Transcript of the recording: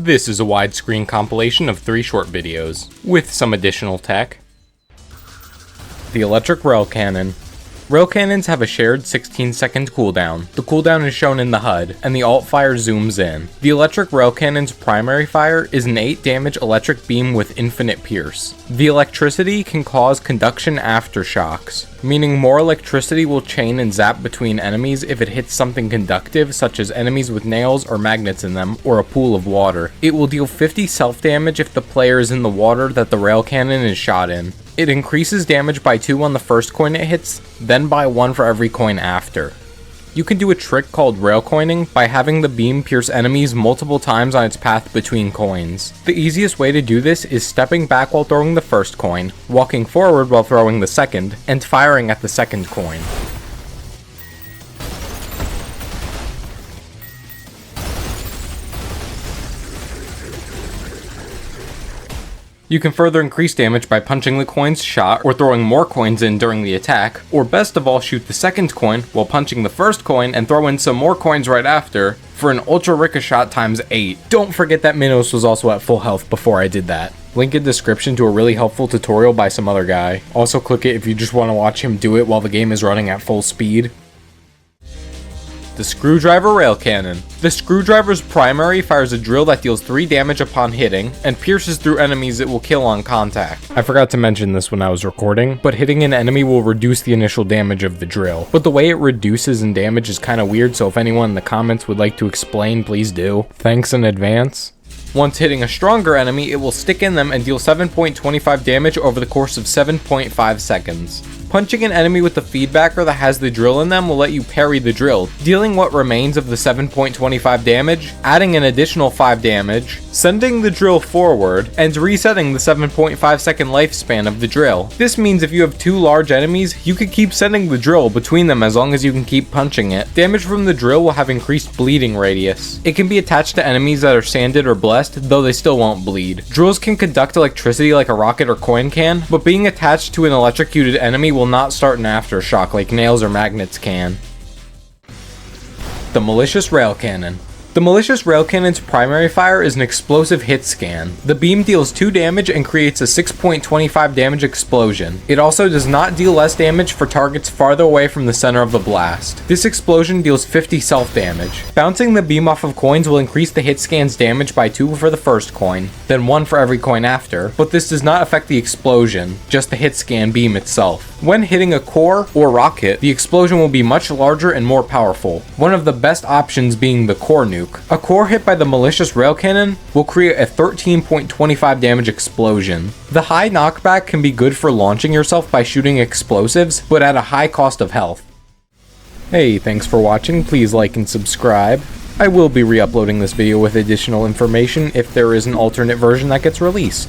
This is a widescreen compilation of 3 short videos, with some additional tech. The electric Railcannon. Railcannons have a shared 16-second cooldown. The cooldown is shown in the HUD, and the alt fire zooms in. The electric Railcannon's primary fire is an 8 damage electric beam with infinite pierce. The electricity can cause conduction aftershocks, meaning more electricity will chain and zap between enemies if it hits something conductive, such as enemies with nails or magnets in them, or a pool of water. It will deal 50 self-damage if the player is in the water that the Railcannon is shot in. It increases damage by 2 on the first coin it hits, then by 1 for every coin after. You can do a trick called rail coining by having the beam pierce enemies multiple times on its path between coins. The easiest way to do this is stepping back while throwing the first coin, walking forward while throwing the second, and firing at the second coin. You can further increase damage by punching the coins shot or throwing more coins in during the attack, or best of all, shoot the second coin while punching the first coin and throw in some more coins right after for an ultra ricochet times 8. Don't forget that Minos was also at full health before I did that. Link in description to a really helpful tutorial by some other guy. Also click it if you just want to watch him do it while the game is running at full speed. The Screwdriver Railcannon. The Screwdriver's primary fires a drill that deals 3 damage upon hitting, and pierces through enemies it will kill on contact. I forgot to mention this when I was recording, but hitting an enemy will reduce the initial damage of the drill. But the way it reduces in damage is kinda weird, so if anyone in the comments would like to explain, please do. Thanks in advance. Once hitting a stronger enemy, it will stick in them and deal 7.25 damage over the course of 7.5 seconds. Punching an enemy with the feedbacker that has the drill in them will let you parry the drill, dealing what remains of the 7.25 damage, adding an additional 5 damage, sending the drill forward, and resetting the 7.5 second lifespan of the drill. This means if you have 2 large enemies, you can keep sending the drill between them as long as you can keep punching it. Damage from the drill will have increased bleeding radius. It can be attached to enemies that are sanded or blessed, though they still won't bleed. Drills can conduct electricity like a rocket or coin can, but being attached to an electrocuted enemy will not start an aftershock like nails or magnets can. The Malicious Railcannon. The Malicious Railcannon's primary fire is an explosive hit scan. The beam deals 2 damage and creates a 6.25 damage explosion. It also does not deal less damage for targets farther away from the center of the blast. This explosion deals 50 self-damage. Bouncing the beam off of coins will increase the hit scan's damage by 2 for the first coin, then 1 for every coin after, but this does not affect the explosion, just the hit scan beam itself. When hitting a core or rocket, the explosion will be much larger and more powerful, one of the best options being the core nuke. A core hit by the Malicious Railcannon will create a 13.25 damage explosion. The high knockback can be good for launching yourself by shooting explosives, but at a high cost of health. Hey, thanks for watching. Please like and subscribe. I will be re-uploading this video with additional information if there is an alternate version that gets released.